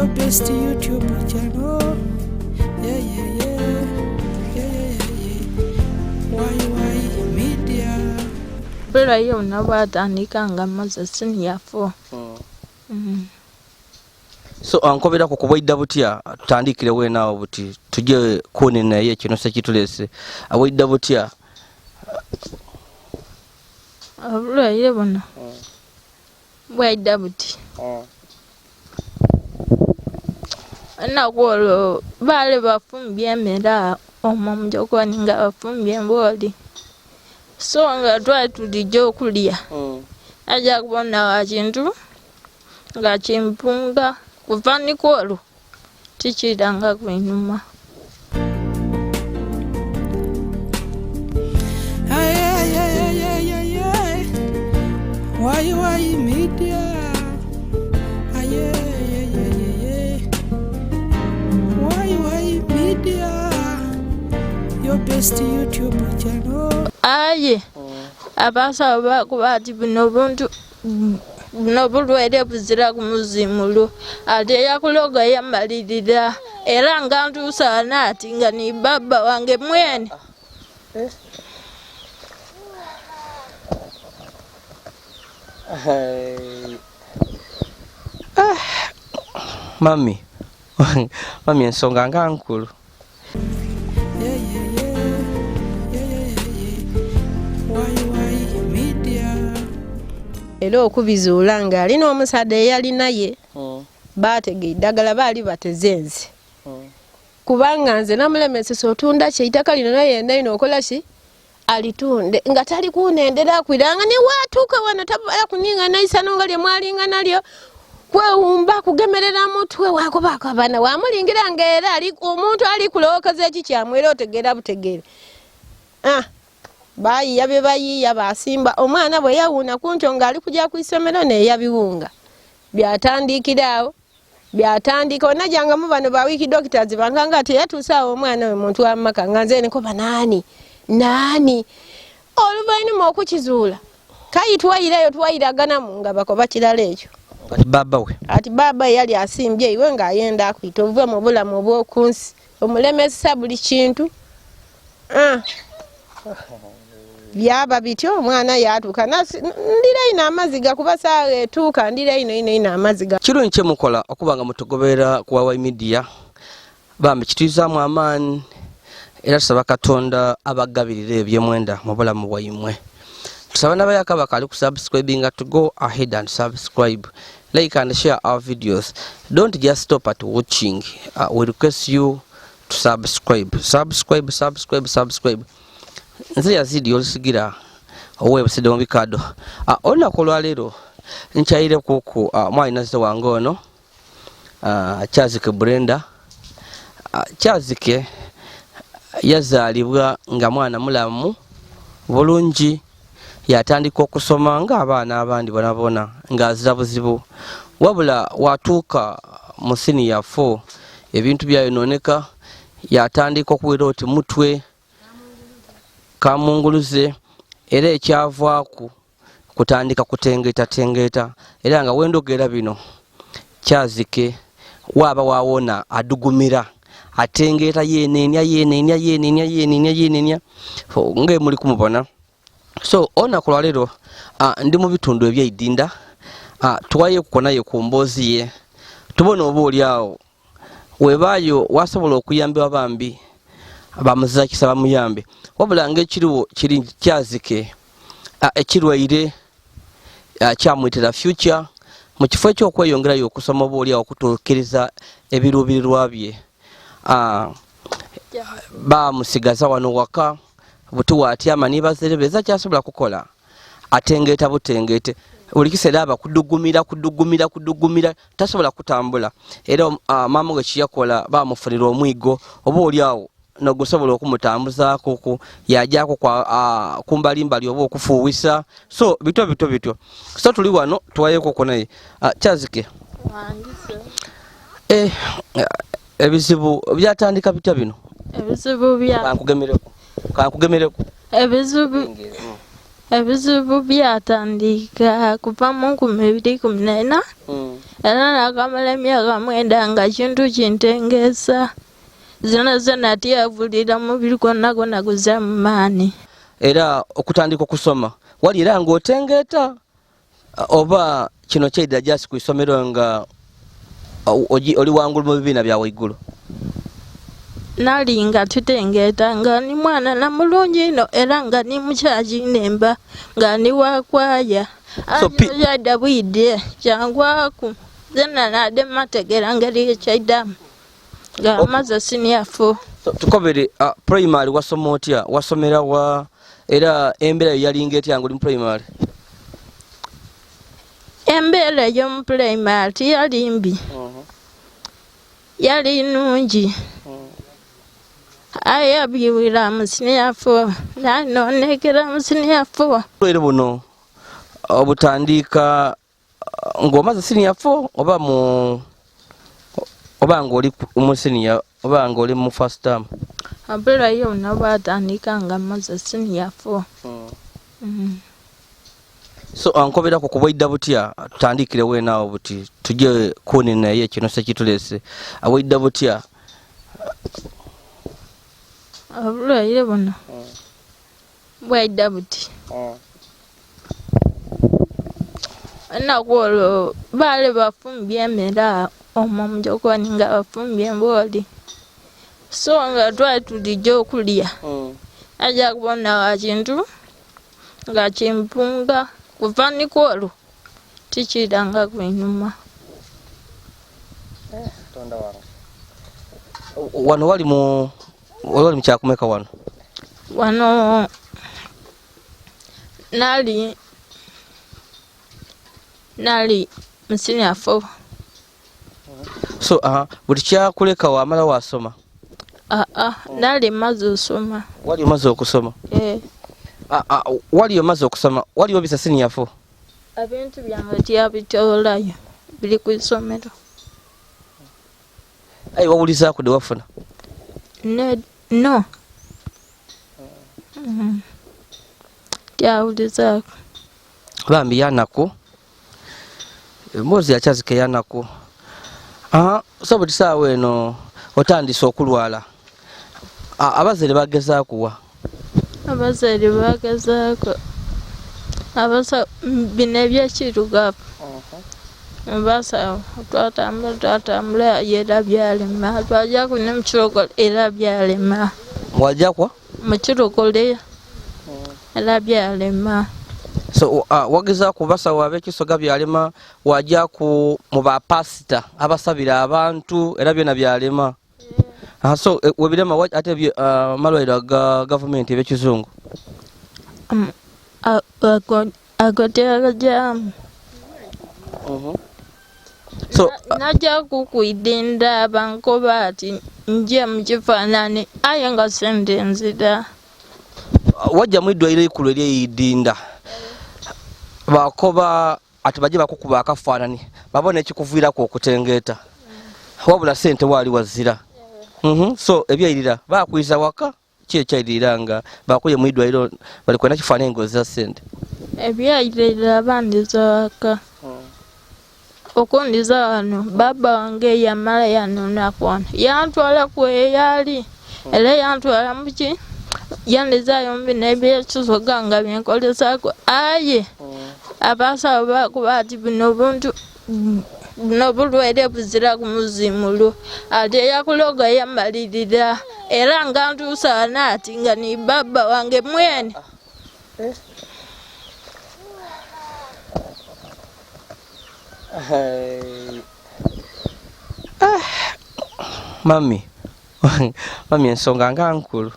your best YouTube channel. Why media? Bela hiyo nabatandika nga amaze senior 4. So ankobera ko kubwidda butya tutandikire we nawo buti tuje kone naye kino se kitulese abwidda butya abula yebona bwidda buti ana kwolo bale bafumbye mera omumjo kwaninga bafumbye mboli so nga twatulijo kulya aja kubona wakintu nga chimpunga kuvani kwolo tichidanga kwenuma Why media? Why media? Your best YouTube channel. Aye. Abasa bakubati bino buntu nobulwere buzira ku MUVUMULO ate yakuloga yamalirira era nga ntuusaana ati nga ni baba wange mwene. Mami mami ensonga nga nkulu era okubizuula nga alina omusaadde eyali naye baategedde eddagala baali batezenze kubanga nze namulemesesa otunda kyeitaka lino naye yenna ino okola ki alitunde nga tali kunendera kwiranga ne waatuuka wano tabala kuninga naisano nga lye mwalinga nalyo kwewumba kugemerera mutwe wakubaako abaana wamulingira nga era ali omuntu ali kulowokeza eki kyamwera otegeera butegeere bayiya bye bayiya basimba omwana bwe yawuuna kunto nga ali kujja ku isomero neyabiwunga byatandikiraawo byatandika onajanga mu bano ba wiki doctors banganga ati yatuusaawo omwana we muntu wamaka nga nze niko banaani nani oluvainuma okukizuula kayitwayireyo twayiraganamu nga bakoba kirala ekyo ati baba yali asimbye iwe nga ayenda akwita ovuve mu bulamu obw'okunsi omulemesa buli kintu byaba bityo omwana yatuuka ndira ino amaziga kuba saawa etuuka ndira ino amaziga kirungi kye mukola okuba nga mutugoberera ku Wawa Media bambi kituyizaamu amaani era tusaba Katonda abagabirira ebyemwenda mu bulamu bwammwe tusaba n'abayaka bakali ku subscribing to go ahead and subscribe, like and share our videos. Don't just stop at watching. We request you to subscribe. Nze Yazid Yolisigira owebusede mu bikado olunaku olwaleero nkyayire kuku mwalinaze wange ono Kyazike Brenda. Kyazike yazaalibwa nga mwana mulamu bulungi yatandika okusoma nga abaana abandi bonabona ng'azira buzibu wabula watuuka mu senior 4 ebintu byayonooneka yatandika okuwera oti mutwe kamunguluze era ekyavaaku kutandika kutengeeta era nga wendogera bino Kyazike waaba waawona adugumira atengeeta yenenya nga muli kumubona. So olunaku lwaleero ndi mu bitundu ebyeidinda tuwaye kukonaye ku mboozi ye tubona oba oliawo webaayo wasobola okuyambibwa bambi bamuziza kisa bamuyambe wabula ng'ekiriwo kiri Kyazike ekirwaire kyamuyitira future mu kifo ekyokweyongerayo okusoma oba oliawo okutuukiriza ebiruubirirwa bye bamusigaza wano waka butuwa atyama nibazerebeza kyasobola kukola atengeeta butengeete buli kiseera aba kudugumira tasobola kutambula era maama we kiyakola bamufunira omwigo oba oliawo nogusobola okumutambuzaako yajako kumbalimbali oba okufuuwisa so bityo so tuli wano tuwayeko naye Kyazike ebizibu byatandika bitya bino ebizibu bya kankugemereko ebizibu byatandika kuva mu 2014 era nakamala emyaka 9 nga kintu kintengesa zona tiyavulira mubiri gwonna guza mu maani. Era okutandika okusoma wali era ng'otengeta oba kino kyeidira jasi ku isomero nga oli wangulu mu bibiina bya waigulu? Nali nga tutengeta nga ni mwana na mulungi ino era nga ni mukyaki nemba nga ni wakwaya yadda bwidde kyangwaku zena nade mategera ngeri ekyaidamu nga amaze senior 4. Tukobere primary wasoma otya? Wasomera wa era embeera yalinga etya ng'oli mu primary? Embeera y'omu primary tiyali mbi, yali nungi. Aya biwira mu senior 4 nanonekera mu senior 4. Lwero buno obutandika ng'omaze senior 4 oba ng'oli mu senior oba ng'oli mu first term? Abera yo nabatandika nga maze senior 4. So ankobera ku kubwaidda butya tutandikire we naawo buti tujye kuni naye kino sekitulese abwaidda butya? Abula ile bono bwaidda buti nakwolo bale bafumbye emera omwo mujokoni nga bafumbye emboli so nga twali tulijja okulya aja kubona wakintu nga kimpunga kuva nikwolo tikiranga kwenyuma. Wano wali mu kyakumeka wano? Wano nali mu senior 4. So buli kyakuleka wamala wasoma? Nali maze osoma. Wali omaze okusoma? Wali omaze okusoma wali obisa senior 4? Ebintu byange tiyabitoolayo biri ku isomero. Wawulizaako de wafuna? No. Tiyawulizaako. Bambi yanaku mbozi yakyazike yanaku. So buli saawa eno otandise okulwala abazaire bagezaako wa? Abazaire bagezaako bino ebyekirugavu basawo twatambula era byalema twajaku ne mukirokole era byalema. Mwajakwa? Mukirokole era byalema. So wagezaako basawo ab'ekisoga byalema wajaku mu bapasita abasabira abantu era byonna byalema? So webirema ate amalwaliro ga gavumenti eby'ekizungu? Agotejamu. So najja kukwidinda bankoba ati nje mu kifaananyi aye nga sente nzida. Wajja mu iddwaliro ekkulu ery'eidinda bakoba ati bajje bakukuba akafaananyi babona ekikuviirako okutengeeta wabula sente waali wazira. So ebyayirira bakwiza waka ki ekyayirira nga bakuye mu iddwaliro bali kwenda kifaananyi ng'ozira sente? Ebyayirira bandiza waka okundiza wano baba wange yamala yanonako wano yantwala kweyali era yantwala muki yandizayo mu bino ebyekisoga nga byenkolesako aye abasawo bakuba ati buno bulwaire buzira ku MUVUMULO ate yakuloga yamalirira era nga ntuusa ati nga ni baba wange mwene. Mami ensonga nga nkulu.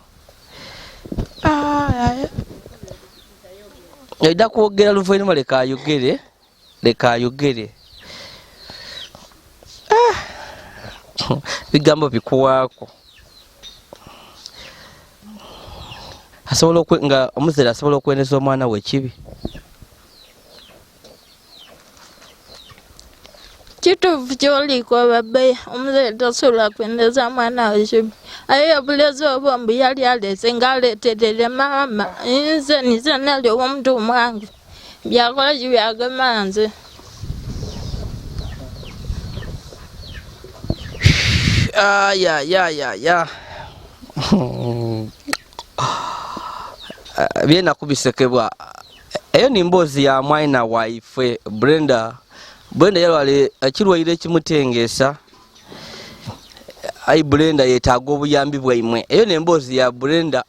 Yaida kwogera luvannyuma leka ayogere. Bigambo bikuwaako. Asobola nga omuzaire asobola okweneza omwana we ekibi? Kituufu kyoliko babe omuzaire tasobola kweneza mwana we ekibi aye obulezi obwo mbu yali alese ng'aleeterere maama nze nali ow'omuntu mwange byakola ki byagema nze. ya byena kubisekebwa eyo ni mboozi ya mwana waife Brenda yalwale kirwaire kimutengesa ai Brenda yetaaga obuyambi bwaimwe eyo ne mboozi ya Brenda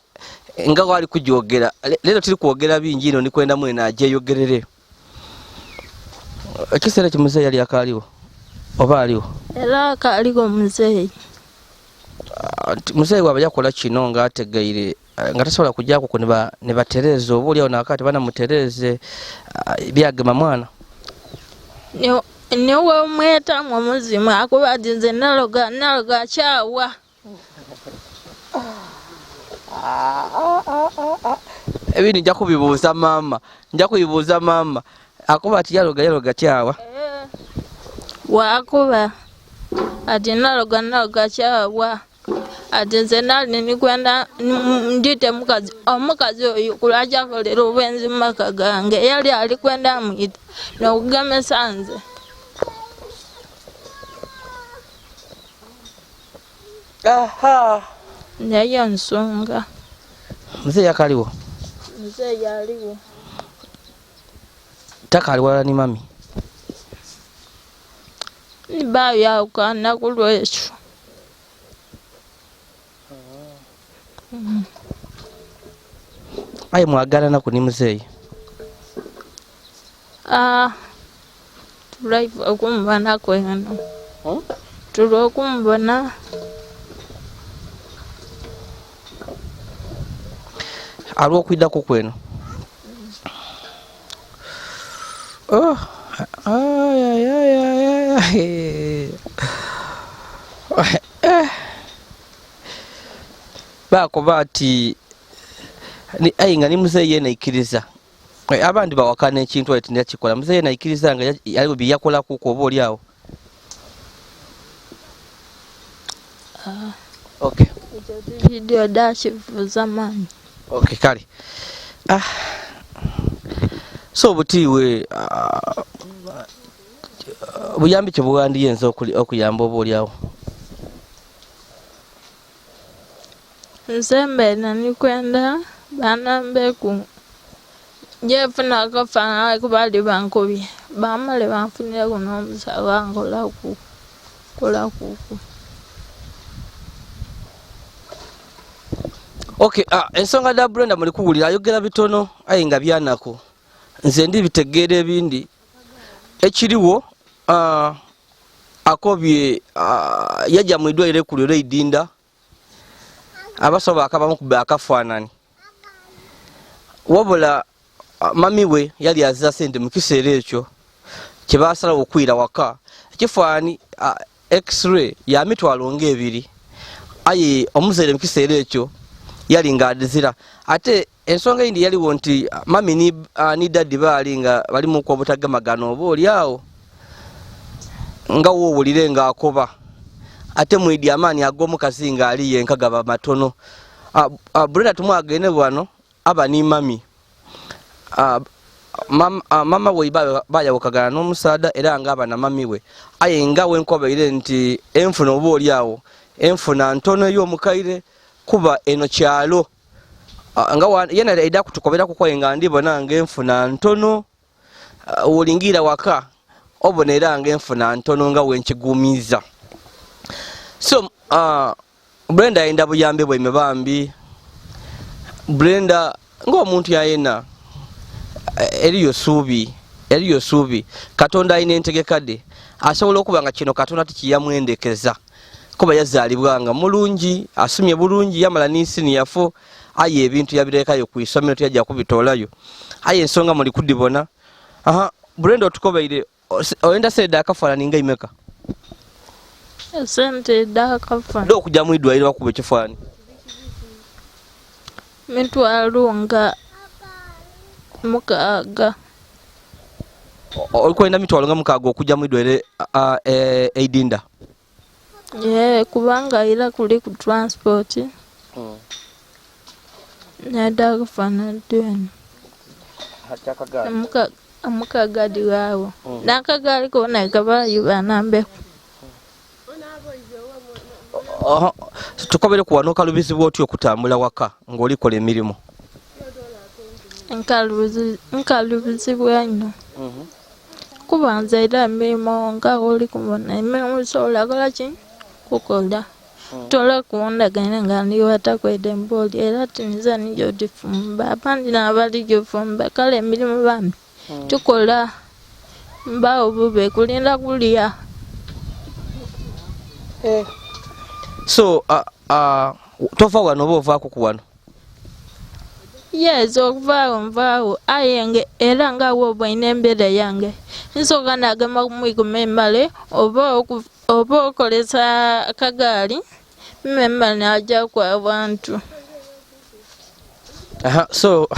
nga wali kujogera lero tiri kwogera bingi ino nikwenda mwena ajeyogerere ekisera kimuze yali akaliwo oba aliwo era akaliwo muzeeyi muzeeyi waba yakola kino nga ategeire nga tasobola kujjako ne batereze oba oliawo nakati banamutereze byagema mwana niwe omwetamu omuzimu akuba ati nze naloga kyawa ebindi nja kubibuuza maama akuba ati yaloga kyawa wakuba ati naloga kyawa ati nze nali nikwenda ndite omukazi oyo kulwajakolera obwenzi mu maka gange yali ali kwenda amuyita n'okugemesa nze nayo nsonga muzeeyi akaliwo muzeeyi aliwo takali wala ni mami nibayo yawukana ku lwekyo aye mwagalana ku ni muzeeyi tulaiva okumubona kweno tuli okumubona aliwo okwiddako kweno bakoba ati nga ni muzeeyi yenaikiriza abandi bawakana ekintu ati ndakikola muzeeyi yenaikiriza nga aliwo byeyakolako oba oliawo okay video dakivuza maanyi okay kale so butiiwe buyambi kye buwandiyenza okuyamba oba oliawo nze mbeera nikwenda banambeku njefuna akafaanana kubali bankubye bamale banfunireko n'omusawo ankolaku kolakuku okay ensonga da Brenda muli kuwulira ayogera bitono aye nga byanako nze ndi bitegeera ebindi ekiriwo akobye yajja mu idwaliro ekkulu ly'eidinda abasobola akabamu kuba akafaanani wabula mami we yali azza sente mu kiseera ekyo kye baasalawo okwira waka ekifaani x-ray ya mitwalo ng'ebiri aye omuzaire mu kiseera ekyo yali ng'adizira ate ensonga eyindi yaliwo nti mami ni daddi baali nga bali mu kw'obutamagano oba oliawo nga woowulire ng'akoba ate mwidi amaani ag'omukazi ng'ali yenka gaba matono Brenda tumwagene bwano aba ni mami mama we bayawukagana n'omusaada era nga aba na mami we aye nga wenkobaire nti enfuna oba oliawo enfuna ntono ey'omukaire kuba eno kyalo nga yena eda kutukobera kukwaye nga ndibona nga enfuna ntono wolingira waka obona era nga enfuna ntono nga wenkigumiza so Brenda ayenda buyambi bwaime bambi Brenda ng'omuntu yayena eriyo suubi Katonda ayina entegekadde asobola okuba nga kino Katonda tikiyamwendekeza kuba yazaalibwa nga mulungi asumye bulungi yamala n'ensini yafo aye ebintu yabirekayo ku isomero teyajja kubitoolayo aye ensonga muli kudibona Brenda otukobaire oyenda seeda akafaanani nga imeka sente dakafaanani ndo okujja mu idwaliro bakuba ekifaanani mitwalo nga mukaaga olikwenda mitwalo nga mukaaga okujja mu idwaliro eidinda kubanga era kuli ku transport nadakafaanani dweni amukagadi waawo n'akagaali kona kabayo banambeku tukobere kuwano kalubizibwa otyo okutambula waka ng'olikola emirimu. Nkalubizibwa nnyo kuba nze era emirimu nga oli kubona emirimu sobola kola ki kukola tola kuwondagana nga ndiwatakwedde emboli era tiniza nijo difumba abandi n'abali gyofumba kale emirimu bambi tukola mbawo bube kulinda kulya. So tova wano oba ovaako ku wano? Yes, okuvaawo nvaawo aye era nga woba ina embeera yange nsooka nagamba kumwikuma emmale oba okolesa akagaali mmemmale najja ku abantu. So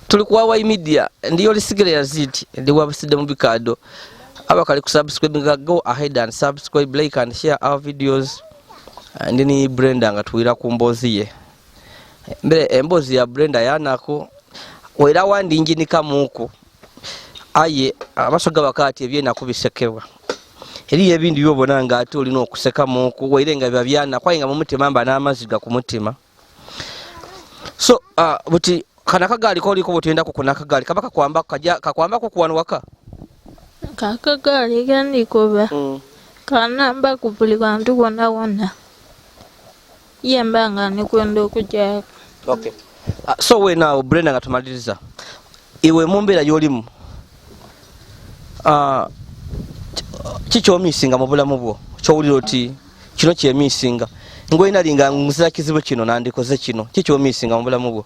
tuli ku TAATA Media ndi Yolisigira Yazid ndi wabusidde mu bikado abakali ku subscribe go ahead and subscribe, like and share our videos. Ndi ni Brenda nga tuwira ku mboozi ye mbere emboozi ya Brenda yanako wera wandi njinika muku aye abasoga bakati ebyena kubisekebwa eri ebindu byobona nga ate olina okuseka muku weirenga byabyana kwainga mu mutima mba n'amaziga ku mutima. So buti kana kagali ko liko butenda kukuna kagali kabaka kwamba kakwamba ko kuwanu waka kakagali kandi koba kanamba kupuli bantu bona wona yembanga ni kwenda okujja. Okay. So we now Brenda nga tumaliriza iwe mumbera yolimu kikyomisinga mu bulamu bwo kyowulira oti kino kyemisinga ngoyina linga nguzira kizibu kino nandikoze kino kikyomisinga mu bulamu bwo?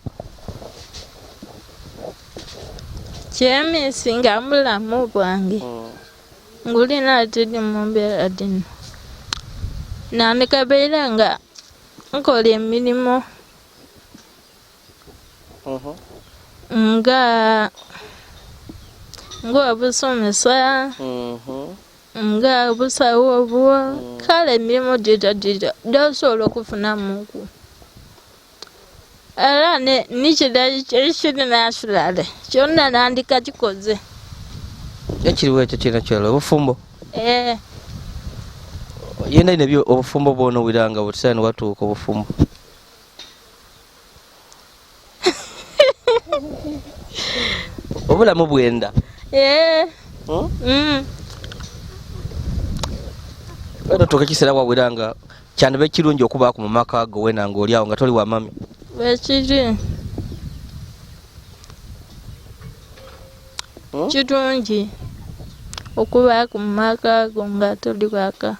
Kyemisinga mu bulamu bwange ngulina atidi mumbera dino nandikabeera nga nkola emirimu nga obusomesa nga obusawo obwo kale emirimu dita dosobola okufunamuku era nikiri nasurale kyonna nandika kikoze ekiriwo ekyo kina kyalo obufumbo yenda nebyo obufumbo bwono wiranga butisani watuuka obufumbo. Obulamu bwenda Ero tukakisera wawiranga cyane be kirungi okuba ku mumaka go wena ngo oli awo nga toli wa mami bekiri kirungi okuba ku mumaka go nga toli waka.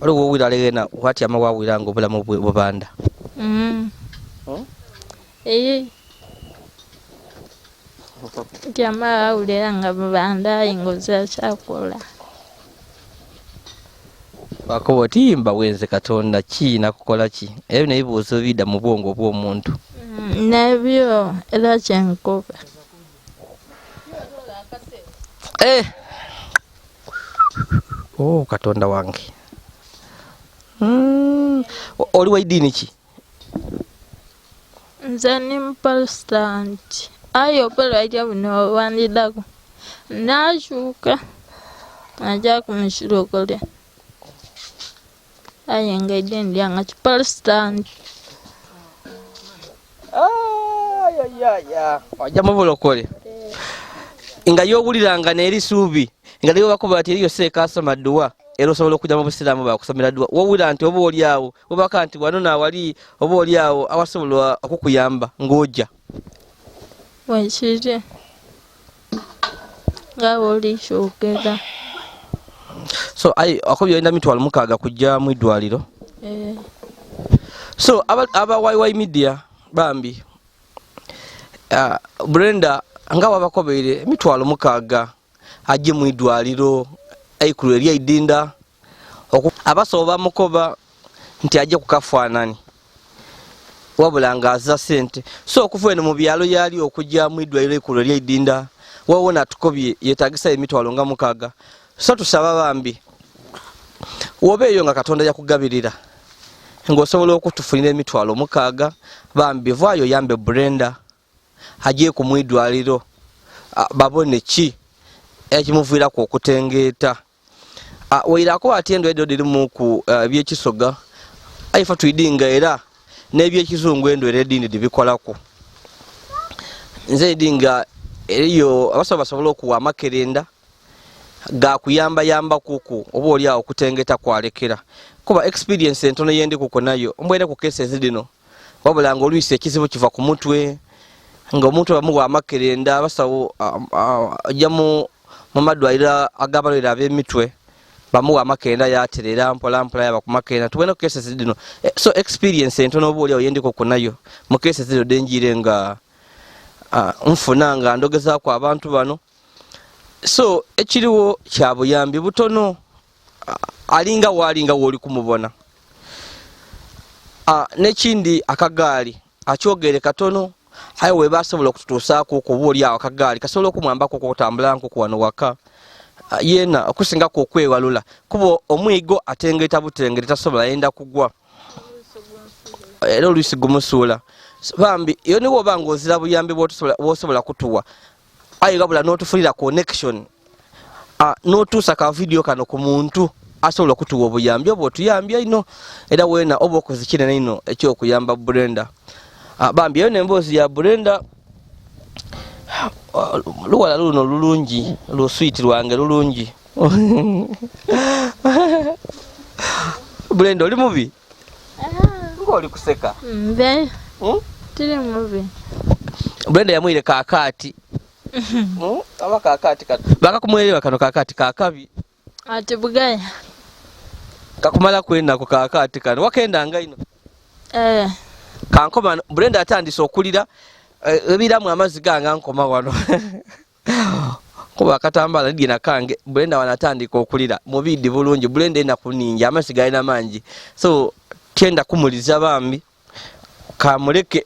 Oli wowira legena wati ama wawiranga obulamu bubanda Jama ulera nga banda ingoza chakola bakobo timba wenze katonda ki nakukola ki ebyo nebibuzo bida mu bwongo bw'omuntu nebyo era kyenkoba katonda wange oli wa idini ki? nze ni Protestant ayo pala ajja buno wandidako nashuka ajja kumishirokole aye nga idini lyanga Protestant ajja mu bulokole nga yowuliranga n'eri suubi nga lyo bakuba ati eriyo seekasoma dduwa era osobola okujja mu busiraamu bakusomera dduwa wowulira nti oba oli awo obaka nti wano naawali oba oli awo awasobola okukuyamba ng'ojja wekiri nga olishokera. So akobyo enda mitwalo mukaaga kujja mu iddwaliro. So aba TAATA Media bambi Brenda nga wabakobeire mitwalo mukaaga ajje mu iddwaliro aikulu eri idinda abasoba mukoba nti ajje kukafaanani wabula nga azza sente. So okuva eno mu byalo yali okujja mu iddwaliro aikulu eri idinda wawona tukobye yetagisa emitwalo nga mukaaga. So tusaba bambi wobeeyo nga Katonda yakugabirira ng'osobola okutufunira emitwalo mukaaga bambi vaayo yambe Brenda ajje ku mwidwaliro babone ki ekimuviirako okutengeeta wairako ati endwadde dirimu ku byekisoga aifa tuidinga era n'ebyekizungu endwadde edindi dibikolako nze idinga eriyo abasobola okuwa amakerenda gakuyamba kuku oba oli awo okutengeeta kwalekera kuba experience entono yendi kuko nayo mbwere ku cases dino wabula nga olwisi ekizibu kiva ku mutwe nga omuntu bamuwa amakerenda basawo ajja mu madwaliro agabalira ab'emitwe bamuwa amakerenda yaterera mpola yaba ku makerenda tubona ku cases dino so experience entono oba oli awo yendi kuko nayo mu cases dino denjire nga nfuna nga ndogezaako abantu bano so ekiriwo kya buyambi butono alinga woli kumubona nekindi akagaali akyogere katono aye we basobola okututuusaako okuba oli awo akagaali kasobola okumwambako okutambulako wano waka yena okusingako okwewalula kuba omwigo atengeeta butengere tasobola yenda kugwa era oluisi gumusuula bambi iyo niwo banga ozira buyambi bwosobola kutuwa aye gabula n'otufulira connection n'otuusa ka video kano ku muntu asobola okutuwa obuyambi oba otuyambye ino era weena oba okoze kinene ino ekyokuyamba Brenda bambi iyo n'emboozi ya Brenda luwala luno lulungi luswiti lwange lulungi Brenda oli mubi ng'oli kuseka mbe tiri mubi Brenda yamwire kakati aba kakati bakakumwelewa kano kakati kakabi ati bugaya kakumala kwenda ku kakati kano wakendanga ino kankoma Brenda atandise okulira ebiramu amazi ganga nkoma wano kuba katambala lidye nakange Brenda wanatandika okulira mubidi bulungi Brenda ena kuninja amazi galina mangi so tienda kumuliza bambi kamuleke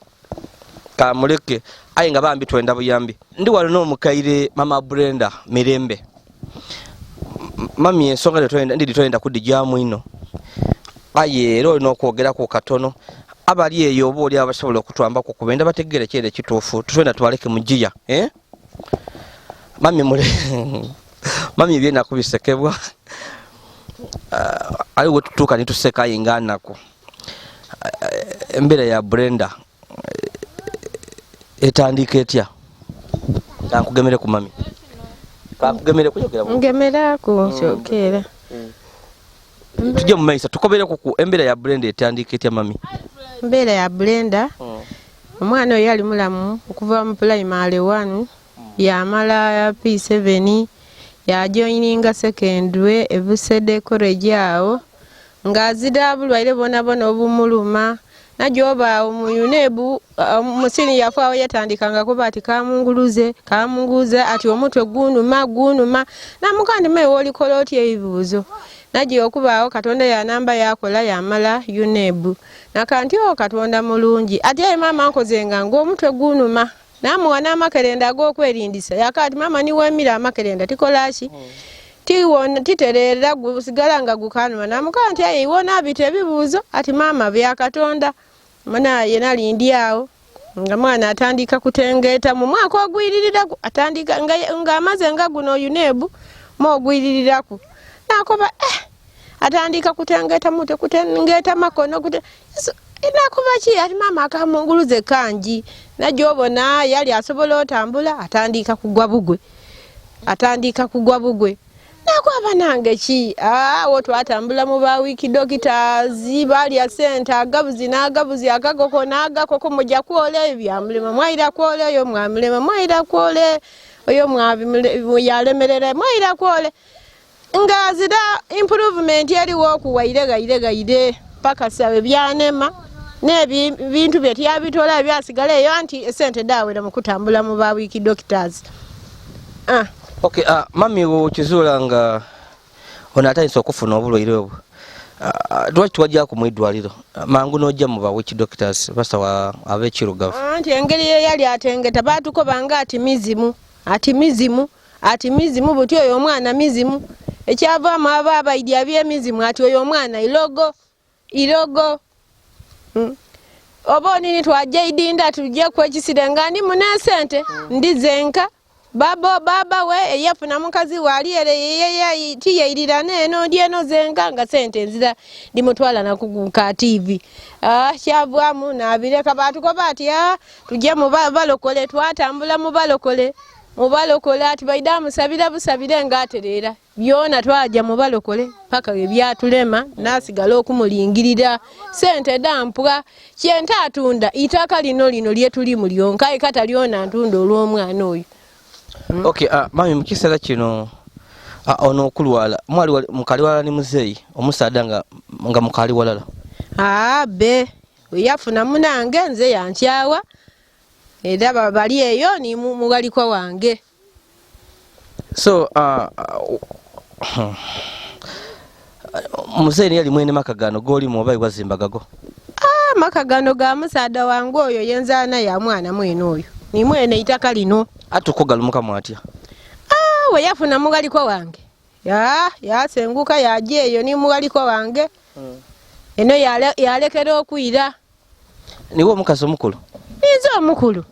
aye nga bambi twenda buyambi ndi wano n'omukaire mama Brenda Mirembe mami ensonga twenda kudijamu ino aye era olina okwogerako katono abali eyo oba oli abasobola okutwambako kubenda bategere kyere kituufu twenda tubaleke mugiya mami byena kubisekebwa aliwo tutuuka nituseka aye nganako embeera ya Brenda etandika etya kankugemere ku mami kankugemere kuyogera ngemerako kyokera tujje mu maiso tukobere ku embeera ya Brenda etandika etya mami embeera ya Brenda omwana oyo yali mulamu okuva mu primary 1 yamala P7 yajoininga secondary Ebusede college awo ngazida bulwaire bona obumuluma najoba omuyunebu musini yafawo yatandikanga kuba ati kamunguze ati omutwe gunuma namukandi mewe oli koloti ebibuzo naje okubaawo katonda ya namba yakola yamala yunebu nakanti katonda mulungi ati ayi mama nkozenga ng'omutwe gunuma namuwa n'amakerenda ag'okwerindisa yakati mama niwemira amakerenda tikolashi tiwona titerera gusigala nga gukanuma namukanti ayi wona abite ebibuzo ati mama bya katonda mana yena lindi awo nga mwana atandika kutengeeta mu mwaka ogwiririraku atandika nga amaze nga guno yunebu mo ogwiririraku nakoba atandika kutengeeta mute kutengeeta makono inakuba ki ati mama akamunguluze kanji najobona yali asobola otambula atandika kugwa bugwe nakwaba nange ki wo twatambula mu ba wiki doctors bali ya center agabuzi agakoko mujja kwole byamulema mwaira kwole yo mwamulema mwaira kwole oyo mwabi yalemerera mwaira kwole ngazida improvement yali wo kuwaire paka sawe byanema nebi bintu byabitola byasigala eyo anti esente dawera mu kutambula mu ba wiki doctors okay mami wo kizula nga onatayinza okufuna obulwaire obwo lwaki twajja ku mwidwaliro mangu nojja mu ba wiki doctors basawa abekirugavu anti engeri yali atengeta batukobanga ati mizimu buti oyo omwana mizimu ekyavaamu ababa idi abyemizimu ati oyo omwana irogo oba onini twajja idinda tujja kwekisirenga ndi munesente ndizenka baba we eyafuna mukazi wali ere tiyeyirira neno ndieno zenga nga sente nzira ndimutwala na kuka TV kyavwamu nabireka batuko bati tujje mu balokole twatambula mu balokole ati baida musabira busabire ngaterera byona twaja mu balokole paka byatulema nasigala okumulingirira sente dampwa kyenta atunda itaka lino lyetuli mulyonka ikata lyona ntunda olw'omwana oyo. Okay, mami mukisala kino ono okulwala mwali mukali wala ni muzeyi omusada nga mukali walala be yafuna munange nze yankyawa era bali eyo ni mugaliko wange. So muzeyi ni yali mwene makagano goli mubayi wazimbagago makagano ga musada wange oyo yenzana ya mwana mwene oyo ni mwene itaka lino atukogalumuka mwatya we yafuna mugaliko wange yasenguka yaje eyo ni mugaliko wange eno yalekera okwira niwo omukazi omukulu nizo omukulu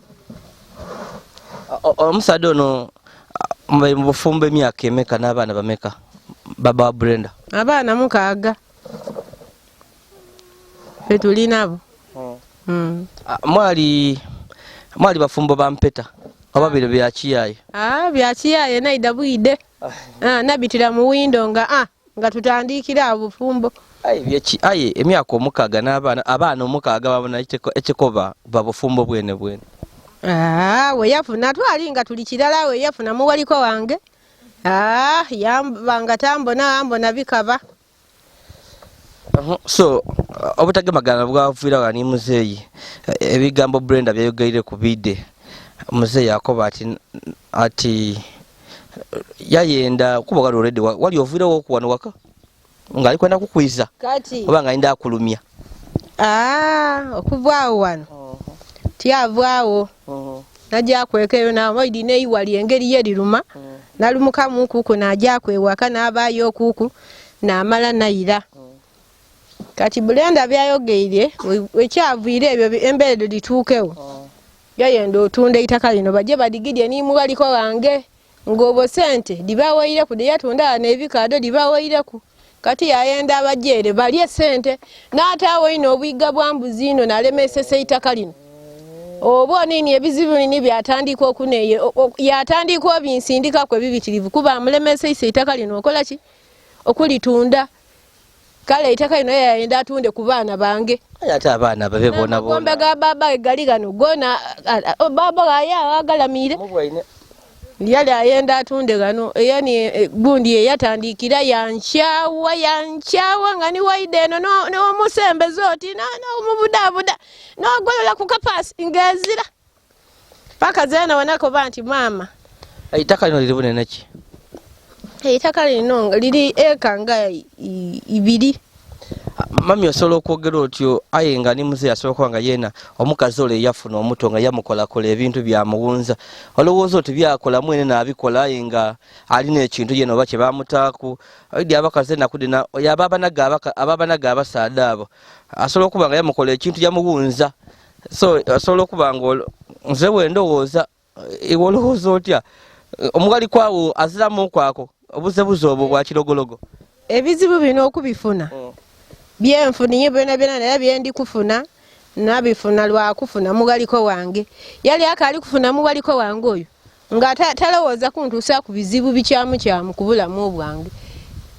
omusada ono mu bufumbo emyaka emeka n'abaana bameka baba wa Brenda abaana mukaaga betuli nabo mwali bafumbo bampeta ababire byakiyaye byakiyaye naida bwide nabitira mu windo nga tutandikira abufumbo aye emyaka omukaaga n'abaana omukaaga babona ekikoba babufumbo bwene we yafuna twali nga tuli kirala we yafuna muwaliko wange yambanga tambona bikaba. So obutegemagana bwavira wani muzeyi ebigambo Brenda byayogeire ku bide muzeyi akoba ati yayenda kubaga already wali ovira okuwano waka ngali kwenda kukwiza kati obanga inda akulumya okuvaawo wano tyavaawo najja kwekeyo na moidi nei wali engeri yediruma nalumuka mukuku najja kwewaka nabayo okuku namala naira kati Brenda byayogeire wekyavire ebyo embeedo lituukewo yayenda otunde itaka lino baje badigidye ni mugaliko wange ngobo sente dibawoire ku yatunda nebikado dibawoire ku kati yayenda abajere bali sente n'atawo ino obwiga bwambuzi ino nalemesese itaka lino obo nini ebizibu nini byatandika okuneye yatandika obinsindika kwe bibitirivu kuba amulemese ise itaka lino okola ki okulitunda kale itaka lino yayenda atunde ku baana bange ate abaana babe bona bombe ga baba gali gano gona baba agalamire yali ayenda atunde gano yani gundi yatandikira yanshawa nga ni waide no musembe zoti no mubudabuda no golola ku kapasi ngezira paka zena wanako banti mama itaka lino liribune neki itaka lino liri ekanga ibiri mami osobola okwogera otyo aye nga ni muzeyi asobola kuba nga yena omukazi ole yafuna omuto nga yamukolakola ebintu byamuwunza olowooza oti byakola mwene naabikola aye nga alina ekintu yena oba kyebamutaaku idi abakazi enakudina ababanaga abasaada abo asobola okuba nga yamukola ekintu yamuwunza so asobola okuba nga nze wendowooza iwe olowooza otya omugaliko awo aziramu kwako obuzebuze obwo bwa kirogologo ebizibu bino okubifuna byenfuniye byona naye byendi kufuna nabifuna lwakufuna mugaliko wange yali akali kufuna mugaliko wange oyo nga talowooza kuntuusa ku bizibu bikyamu kubulamu obwange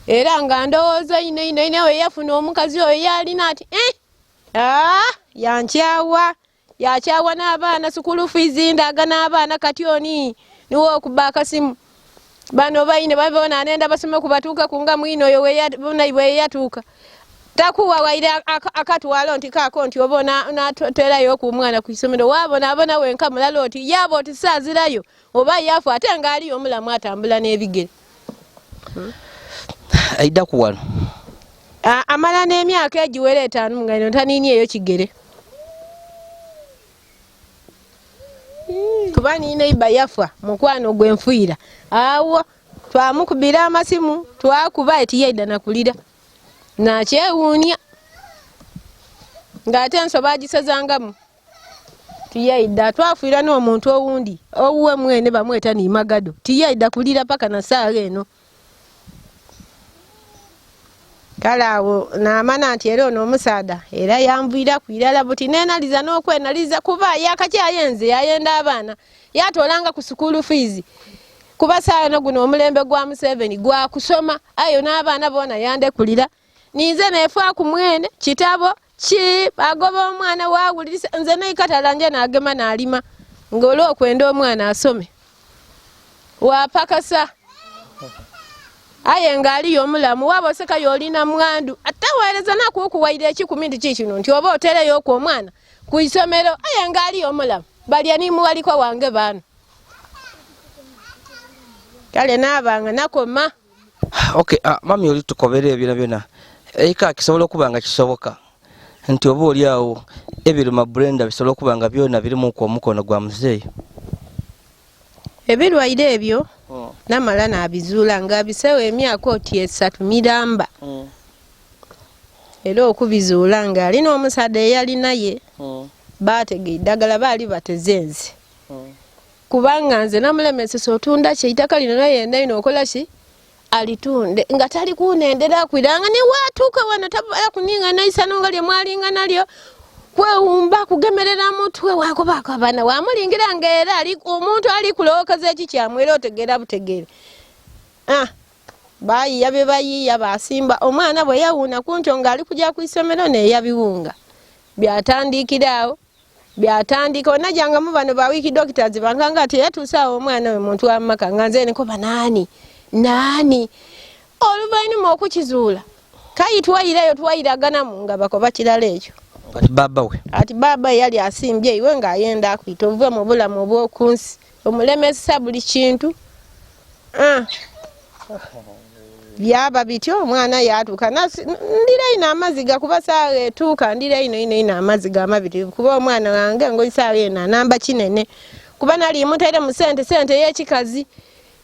era nga ndowooza ine we yafuna omukazi oyo yalina ati yakyawa n'abaana sukulu fiizi ndaga n'abaana kati oni niwo okuba akasimu bano baine babona anenda basome kubatuuka kunga mwino oyo we yatuuka takuwa waire akatwalo nti kako nti obona naterayo ku mwana ku isomero wabona abona wenka mulalo oti yabo oti sazirayo oba yafu ate ngali omulamu atambula n'ebigere aida kuwano amala n'emyaka egiwere 5 ngano tanini eyo kigere kuba nina iba yafa mukwano gwenfuira awo twamukubira amasimu twakuba eti yaida nakulira na kyewuunya ng'ate ensoba agisazangamu tiyaida twafuira n'omuntu owundi owuwe mwene bamweta ni magado tiyaida kulira paka na saa eno kalawo namana nti era ono omusaada era yanvira kwirala buti nenaliza n'okwenaliza kuba yakakyayenze yayenda abaana yatolanga ku sukulu fees kuba saa eno guno omulembe gwa Museveni gwa kusoma ayo n'abaana bona yande kulira ninze nefa ku mwene kitabo ki agoba omwana wawulirisa nze naikatalanje nagema nalima ngolo okwenda omwana asome wapakasa aye ngali yomulamu waboseka yolina mwandu atawereza nakukuwaire ekikumi kino nti oba otereyo okwo omwana ku isomero aye ngali yomulamu balya ni muwaliko wange bano kale nabanga nakoma. Okay, mami oli tukobere byona byona eka kisobola okubanga kisoboka nti oba oli awo ebiruma blender bisobola okubanga byona birimu ku omukono gwa muzeeyi ebirwaire ebyo namala nabizuula nga bisewo emyaka oti 3 miramba era okubizuula nga alina omusaada eyali naye batege eddagala baali batezenze kubanga nze namulemesesa otunda kyeitaka lino naye ndaino okola ki alitunde nga tali kunendera kwiranga ne watuuka wano tabala kuninga naisano nga lye mwalinga nalyo kwewumba kugemerera mutwe wakobako abana wamulingira ngera ali omuntu ali kulowokeza eki kyamwera otegera butegere bayi yabe bayi basimba omwana bwe yawuna kuncho nga ali kujja ku isomero ne yabiwunga byatandikirawo byatandika onajanga mu bano ba wiki doctors banganga ati yatusawo omwana we muntu wa maka nganze niko banani nani oluvainuma okukizuula kayitwayireyo twayiragana mu nga bakoba kirala ekyo ati baba yali asimbye iwe nga ayenda akwita ovuve mu bulamu obw'okunsi omulemesa buli kintu byaba bityo omwana yatuuka ndira ina amaziga kuba saa etuuka ndira ino amaziga amabiri kuba omwana wange ngoisaawa eno anamba kinene kuba nali mutere mu sente y'ekikazi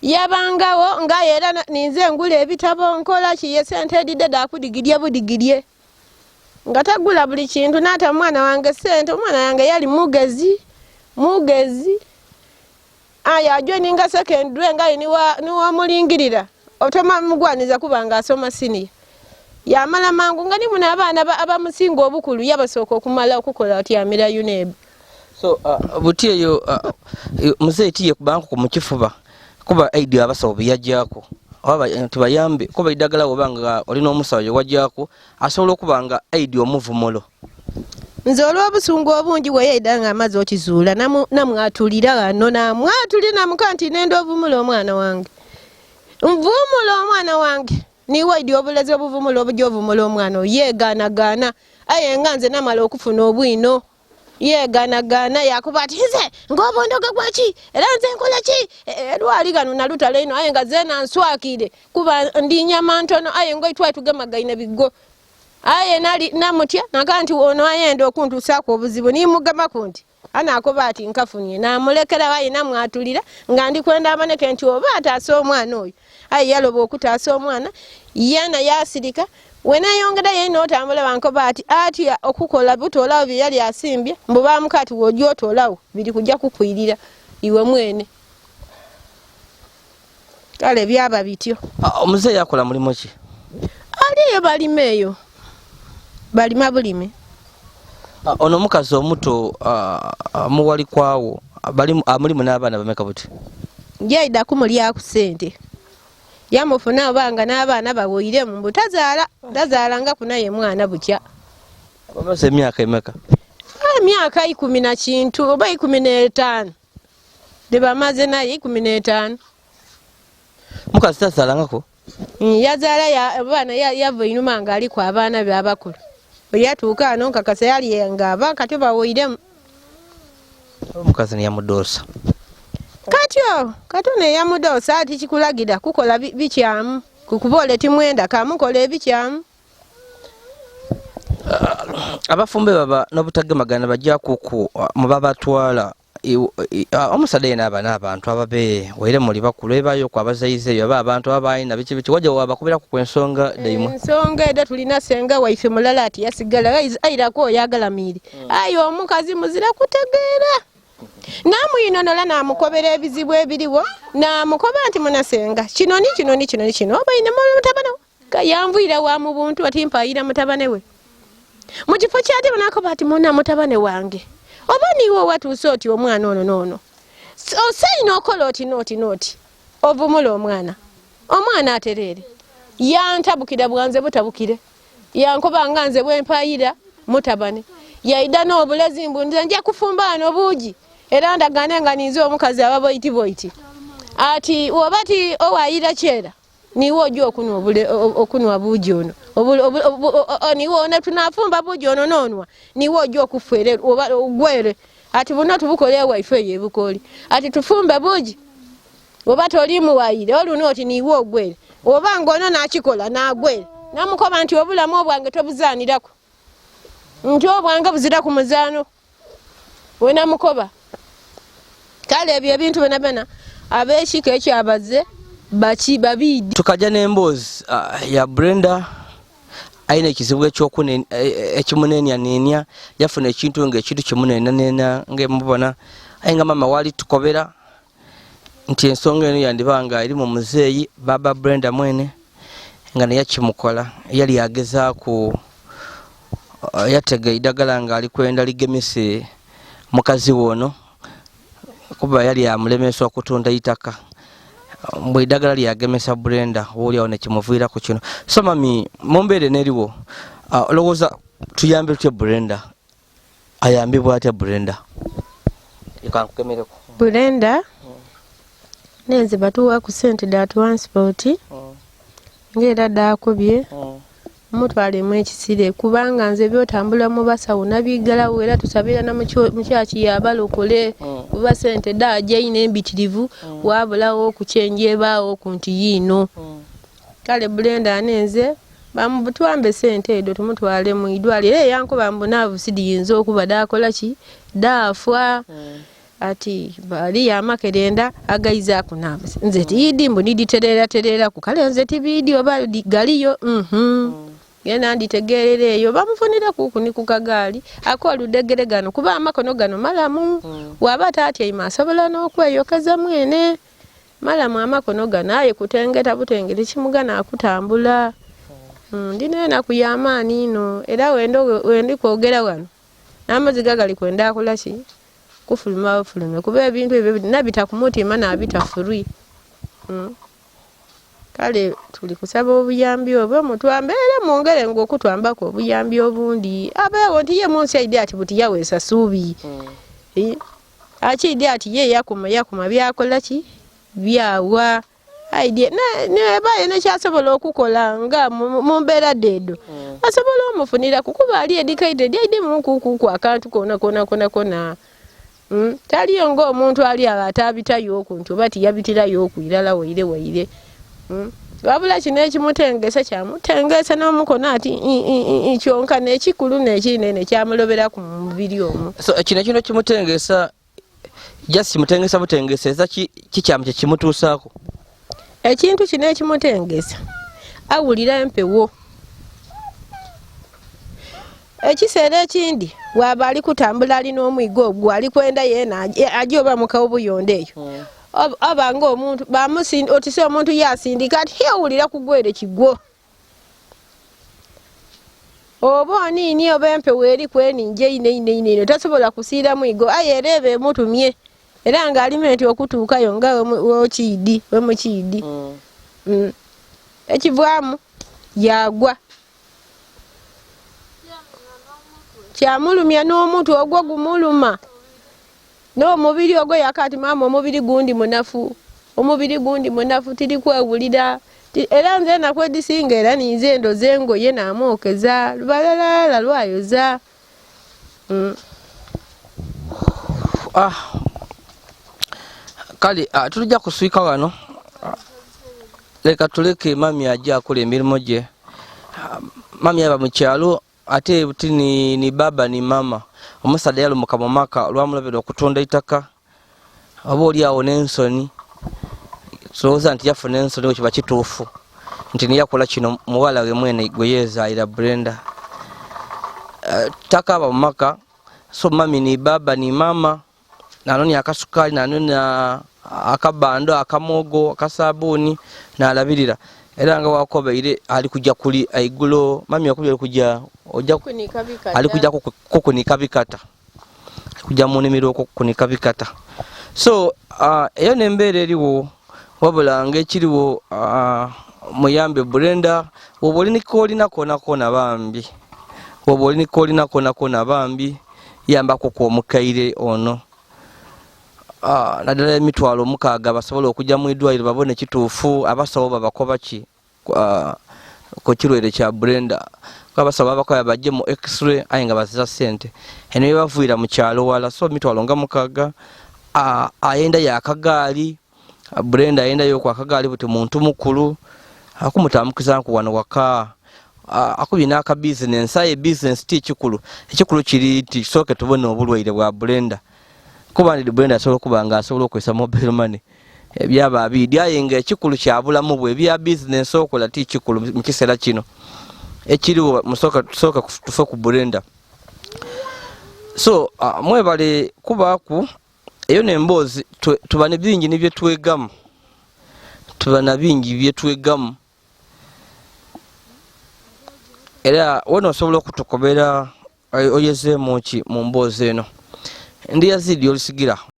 yabangawo nga era ninze ngula ebitabo nkola kiye sente edidde dakudigirye budigirye nga tagula buli kintu nata mwana wange sente omwana yange yali mugezi aya ajwe ninga secondary nga niwa mulingirira otoma mugwaniza kubanga asoma senior yamala mangu nga ni muna abaana abamusinga obukulu yabasooka okumala okukola ati amira UNEB so buti eyo muzeeyi tiye kubanko ku mukifuba kuba idea abasawo byajjako aba tibayambe kuba idagala obanga olina omusawo wajjako asobola okubanga idea omuvumulo nze olw'obusungu obungi weyedanga amaze okizuula namwatulira wano namwatulira namukanti nenda ovumulo omwana wange mvumulo omwana wange niwe idea obulezi obuvumulo obujja ovumulo omwana yeganagana aye nga nze namala okufuna obwino yeganagana yakuba ati nze ng'obondoga gwaki era nze nkola ki lwali gano nalutala ino aye nga zena nswakire kuba ndi nyama ntono aye ngoitwa tugemagaine bigo aye nali namutya nakanti ono ayenda okuntusaako obuzibu nimugama kunti anakoba ati nkafunye namulekera aye namwatulira nga ndi kwenda amaneke nti oba ataasa omwana oyo aye yaloba okutaasa omwana yena yasirika wena yongera yena otambula bankoba ati okukola butolawo bye yali asimbye mbu bamukati wojja otolawo biri kujja kukwirira iwe mwene kale byaba bityo omuzeeyi akola mulimu ki aliyo balima eyo balima bulime ono mukazi omuto muwali kwawo mulimu n'abaana bameka buti njaida kumulyaku sente yamufuna obanga n'abaana bawoiremu mbu tazaala nga kunaye mwana butya bamaze emyaka emeka emyaka 10 na kintu oba 15 tebamaze naye 15 mukazi tazaalangako yazaala abaana yava inuma nga aliko abaana be abakulu yatuuka ano nkakasa yali ng'aba kati bawoiremu omukazi neyamudoosa katyo katone yamudoosa ati kikulagira kukola bikyamu kukuboole timwenda kamukola ebikyamu abafumbe baba n'obutagemagana bajja kuku mubabatwala omusadde yena aba n'abantu ababe waire muli bakulu ebayo ku abazayize eyo aba abantu abayina biki biki wajja wabakubira ku ensonga daimwe ensonga edo tulina senga waife mulala ati yasigala ayirako oyagalamire ayo omukazi muzira kutegeera namuyinonola namukobera ebizibu ebiriwo namukoba nti munasenga kinoni obaine mutabane yanvuyira wa mu buntu ati mpayira mutabane we mu kifo kyate banakoba ati muna mutabane wange oba niwe watuuse oti omwana ono noono osayina okola oti noti ovumula omwana aterere yantabukira bwanze butabukire yankoba nga nze bwempayira mutabane yaida n'obulezi mbu nze nja kufumbaano buugi era ndagane nga ninze omukazi aba boiti ati oba ti owayira kyera niwe ojja okunwa buugi ono niwe ono tunafumba buugi ono noonwa niwe ojja okufere oba ogwere ati buno tubukole waife yebukoli ati tufumbe buugi oba toli muwayire oluno oti niwe ogwere oba ngono nakikola nagwere namukoba nti obulamu obwange tobuzaanirako nti obwange buzira ku muzaano wena mukoba kale ebyo ebintu bena ab'ekika ekyo abaze babidi tukajja n'emboozi ya Brenda aina ekizibu ekimuneenyanenya yafuna ekintu ng'ekintu kimuneenyanenya ng'emubona aye nga mama wali tukobera nti ensonga eno yandibanga eri mu muzeeyi baba Brenda mwene nga neyakimukola yali agezaako yatega idagala nga ali kwenda ligemise mukazi wono kuba yali amulemesa okutunda itaka mbwe idagala lyagemesa Brenda oli awo nekimuviira ku kino so mami mumbeere neriwo olowooza tuyambe tutya Brenda ayambibwa atya Brenda ikankukemereko Brenda nenze batuwa ku sente da transport ngera dakubye mutwalemu ekisire kubanga nze byotambula mu basawo nabigalawo era tusabira na mukyaki yabalokole kuba sente daje ine embitirivu wabulawo kuchenjebaawo kunti yino kale Brenda anenze bamubutwambe sente edo tumutwale mu idwaliro yankoba mbunavu sidiyinzo okuba dakola ki dafwa ati bali yamakerenda agaiza kunaba nze tidi mbunidi terera ku kale nze tibidi oba galiyo yena nditegerere eyo bamufunira kukuni ku kagali akola udegere gano kuba amakono gano malamu waba tatya imasobola n'okweyokeza mwene malamu amakono gano aye kutengeta butengere kimugana akutambula ndinena kuyamaani ino era wendi kwogera wano n'amaziga gali kwenda akola ki kufuluma kuba ebintu ebyo nabita ku mutima nabita furi kale tuli kusaba obuyambi obwo mutwambeere mwongere ng'okutwambako obuyambi obundi abeewo nti ye munsi aide ati buti yaweesa suubi akiide ati ye yakuma byakola ki byawa aide nebaye nekyasobola okukola nga mu mbeera deedo asobola omufunira kukuba ali educated aide mukukuku akantu kona taliyo ng'omuntu ali abatabitayo okuntu oba tiyabitirayo okwirala waire wabula kino ekimutengesa kyamutengesa n'omukono ati kyonka n'ekikulu n'ekinene kyamulobera ku mubiri omwo so kino kimutengesa just mutengesa butengesa kikyamu kyekimutuusaako ekintu kino ekimutengesa awulira empewo ekiseera ekindi waba ali kutambula alina omwigo ogwo ali kwenda yena ajoba mukawo buyonde eyo abanga omuntu bamusindi otise omuntu yasindika ati yawulira kugwere kigwo oba nini oba empewo eri kweninje ine tasobola kusiira mwigo aye erebe emutumye era nga alimenti okutuukayo nga wemukiidi ekivaamu yagwa kyamulumya n'omuntu ogwo gumuluma n'omubiri ogwo yakati mama omubiri gundi munafu tiri kwewulira era nze nakwedisinga era ninze endoze engoye namwokeza lubalala lwayoza kale tulija kuswika wano leka tuleke mami ajja akola emirimu gye mami aba mu kyalo ate buti ni baba ni mama omusadde yalumuka mu maka olwamulabira okutunda itaka oba oliawo n'ensoni tulowooza nti yafuna ensoni wekiba kituufu nti niyakola kino muwala we mwene gwe yeezaayira Brenda. Takaba mu maka, so mami ni baba ni mama, nanonya akasukali, nanonya akabando, akamogo, akasabuni, nalabirira. Era nga wakobeire ali kujja kuli aigulo, mami yakubye ali kujja ojja ali kujja kukunika bikata. Kujja mu nnimiro okukunika bikata. So eyo n'embeera eriwo wabula ng'ekiriwo muyambe Brenda woba olinika olina koona bambi. Woba olinika olina koona bambi yambako kw'omukaire ono. Naddala emitwalo 6 basobola okujja mu idwaliro babone kituufu abasawo babakoba ki ku kirwere kya Brenda. Abasawo babakoba bajje mu x-ray aye nga baziza ssente. Eno yebavuira mu kyalo wala so mitwalo nga 6 ayenda yakagaali Brenda ayenda yo kwa kagaali buti muntu mukulu akumutambukiza nku wano waka akubye n'aka business aye business ti kikulu ekikulu kiri ti soke tubone obulwaire bwa Brenda kuba ndi Brenda asobola kuba nga asobola okwesa mobile money byaba abidi aye nga ekikulu kyabulamu bwe bya business okola ti kikulu mu kiseera kino ekiriwo musoka tufe ku Brenda. So mwebale kubaku eyo n'emboozi tubane bingi nibyo twegamu tubana bingi bye twegamu era wano osobola okutukobera oyezeemu ki mu mboozi eno. Ndi Yazid Yolisigira.